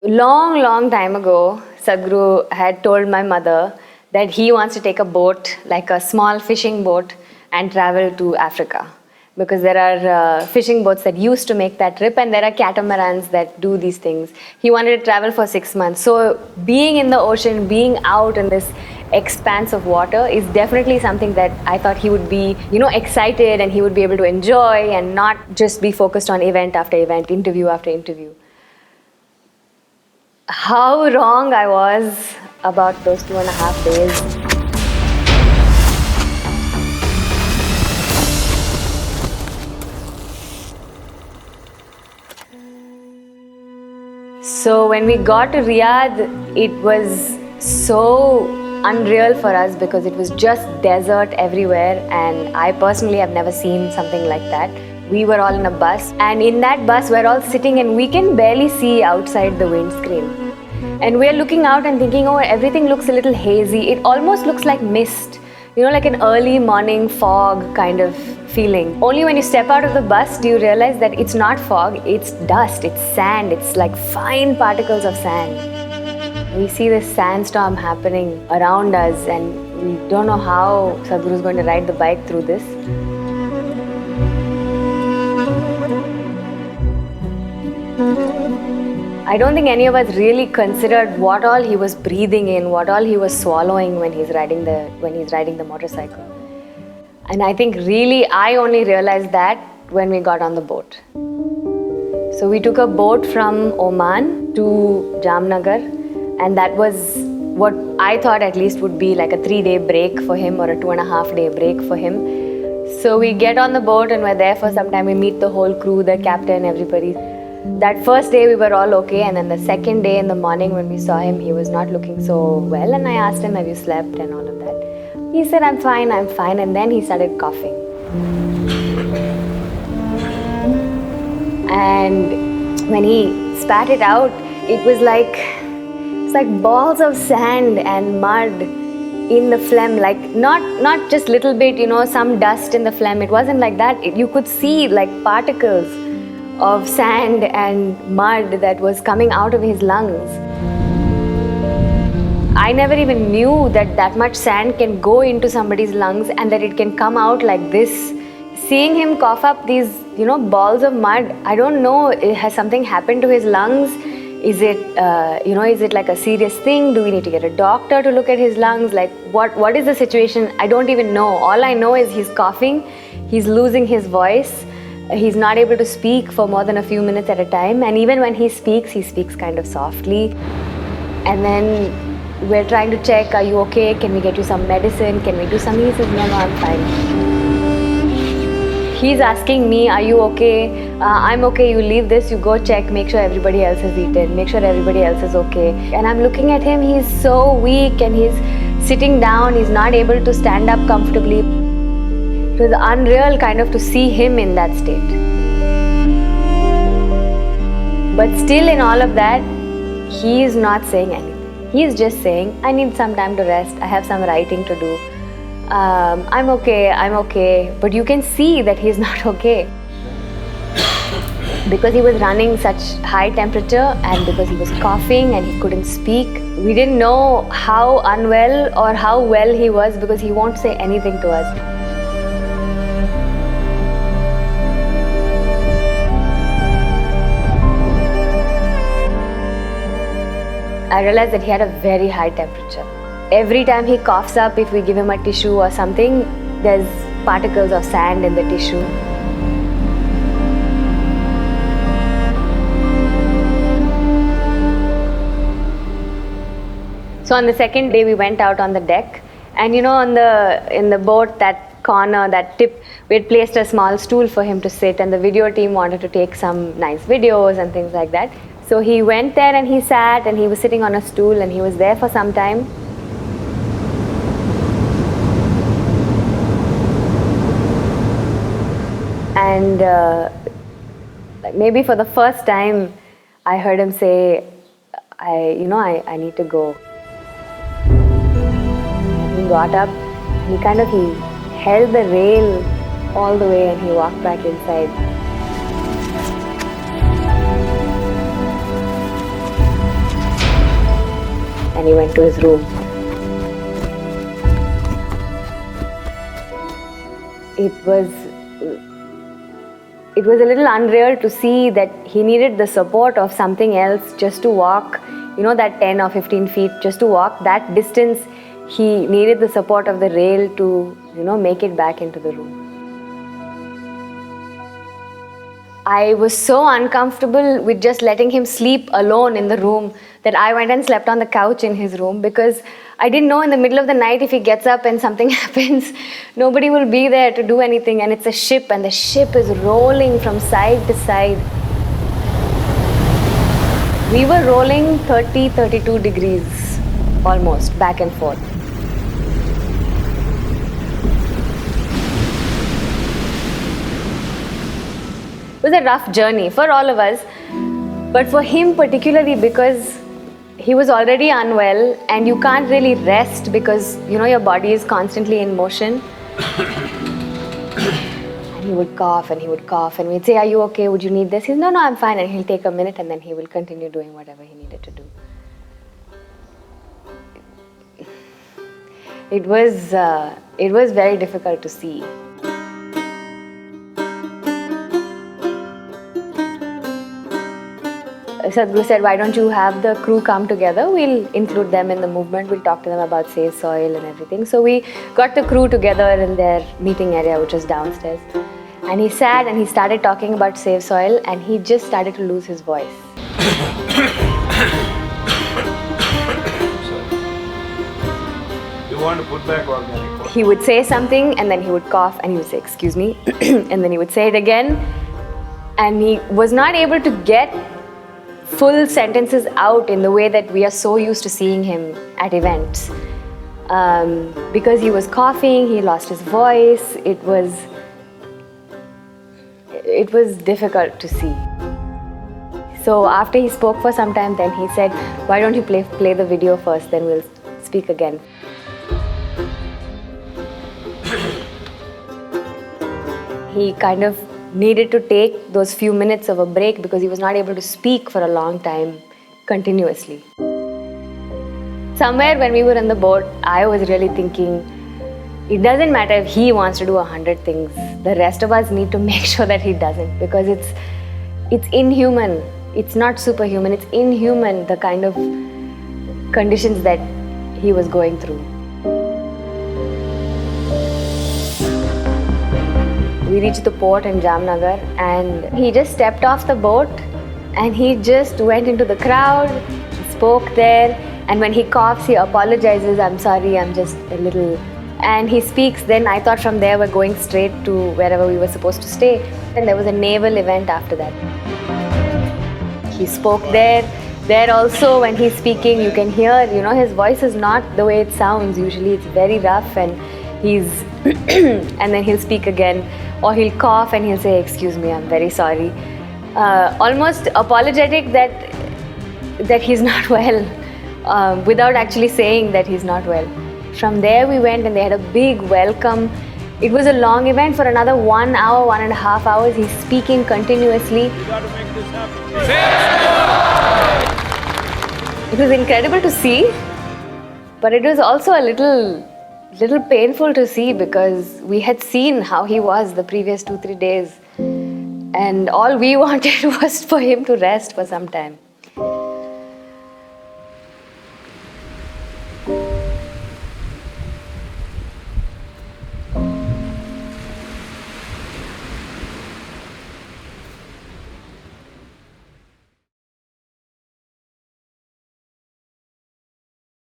Long time ago, Sadhguru had told my mother that he wants to take a boat, like a small fishing boat, and travel to Africa. Because there are fishing boats that used to make that trip, and there are catamarans that do these things. He wanted to travel for 6 months. So, being in the ocean, being out in this expanse of water is definitely something that I thought he would be, excited, and he would be able to enjoy and not just be focused on event after event, interview after interview. How wrong I was about those 2.5 days. So when we got to Riyadh, it was so unreal for us because it was just desert everywhere, and I personally have never seen something like that. We were all in a bus, and in that bus we're all sitting and we can barely see outside the windscreen. And we're looking out and thinking, oh, everything looks a little hazy. It almost looks like mist, like an early morning fog kind of feeling. Only when you step out of the bus do you realize that it's not fog, it's dust, it's sand, it's like fine particles of sand. We see this sandstorm happening around us, and we don't know how Sadhguru is going to ride the bike through this. I don't think any of us really considered what all he was breathing in, what all he was swallowing when he's riding the motorcycle. And I think really I only realized that when we got on the boat. So we took a boat from Oman to Jamnagar, and that was what I thought at least would be like a 3-day break for him or a 2.5-day break for him. So we get on the boat and we're there for some time. We meet the whole crew, the captain, everybody. That first day we were all okay, and then the second day in the morning when we saw him, he was not looking so well, and I asked him, have you slept and all of that. He said, I'm fine, and then he started coughing. And when he spat it out, it was like balls of sand and mud in the phlegm, like not just little bit, some dust in the phlegm. It wasn't like that. You could see like particles of sand and mud that was coming out of his lungs. I never even knew that much sand can go into somebody's lungs and that it can come out like this. Seeing him cough up these, balls of mud, I don't know, has something happened to his lungs? Is it, is it like a serious thing? Do we need to get a doctor to look at his lungs? Like, what is the situation? I don't even know. All I know is he's coughing, he's losing his voice. He's not able to speak for more than a few minutes at a time, and even when he speaks kind of softly. And then we're trying to check, are you okay? Can we get you some medicine? Can we do something? He says, no, I'm fine. He's asking me, are you okay? I'm okay, you leave this, you go check, make sure everybody else has eaten, make sure everybody else is okay. And I'm looking at him, he's so weak and he's sitting down, he's not able to stand up comfortably. It was unreal kind of to see him in that state. But still in all of that, he is not saying anything. He is just saying, I need some time to rest, I have some writing to do. I'm okay. But you can see that he's not okay. Because he was running such high temperature and because he was coughing and he couldn't speak. We didn't know how unwell or how well he was because he won't say anything to us. I realized that he had a very high temperature. Every time he coughs up, if we give him a tissue or something, there's particles of sand in the tissue. So on the second day, we went out on the deck, and in the boat, that corner, that tip, we had placed a small stool for him to sit, and the video team wanted to take some nice videos and things like that. So he went there and he sat and he was sitting on a stool and he was there for some time. And maybe for the first time, I heard him say, I need to go. He got up, he held the rail all the way and he walked back inside. and he went to his room. It was a little unreal to see that he needed the support of something else just to walk, that 10 or 15 feet, just to walk that distance. He needed the support of the rail to, make it back into the room. I was so uncomfortable with just letting him sleep alone in the room that I went and slept on the couch in his room, because I didn't know in the middle of the night if he gets up and something happens, nobody will be there to do anything, and it's a ship and the ship is rolling from side to side. We were rolling 30, 32 degrees almost back and forth. It was a rough journey for all of us, but for him particularly, because he was already unwell and you can't really rest because your body is constantly in motion. And he would cough and we'd say, "Are you okay? Would you need this?" He's, "No, I'm fine." And he'll take a minute and then he will continue doing whatever he needed to do. It was very difficult to see. Sadhguru said, "Why don't you have the crew come together? We'll include them in the movement. We'll talk to them about Save Soil and everything." So we got the crew together in their meeting area, which was downstairs. And he sat and he started talking about Save Soil, and he just started to lose his voice. You want to put back organic? He would say something and then he would cough and he would say, "Excuse me," and then he would say it again. And he was not able to get full sentences out in the way that we are so used to seeing him at events. Because he was coughing, he lost his voice. It was difficult to see. So after he spoke for some time, then he said, "Why don't you play the video first, then we'll speak again." He kind of needed to take those few minutes of a break because he was not able to speak for a long time continuously. Somewhere when we were in the boat, I was really thinking, it doesn't matter if he wants to do 100 things. The rest of us need to make sure that he doesn't, because it's inhuman. It's not superhuman. It's inhuman, the kind of conditions that he was going through. We reached the port in Jamnagar and he just stepped off the boat and he just went into the crowd, spoke there, and when he coughs, he apologizes, "I'm sorry, I'm just a little..." And he speaks. Then I thought from there we're going straight to wherever we were supposed to stay. And there was a naval event after that. He spoke there. There also, when he's speaking, you can hear, his voice is not the way it sounds. Usually it's very rough and he's and then he'll speak again, or he'll cough and he'll say, "Excuse me, I'm very sorry." Almost apologetic that he's not well, without actually saying that he's not well. From there we went and they had a big welcome. It was a long event for another 1 hour, 1.5 hours. He's speaking continuously. You got to make this happen. It was incredible to see, but it was also a little painful to see because we had seen how he was the previous 2-3 days, and all we wanted was for him to rest for some time.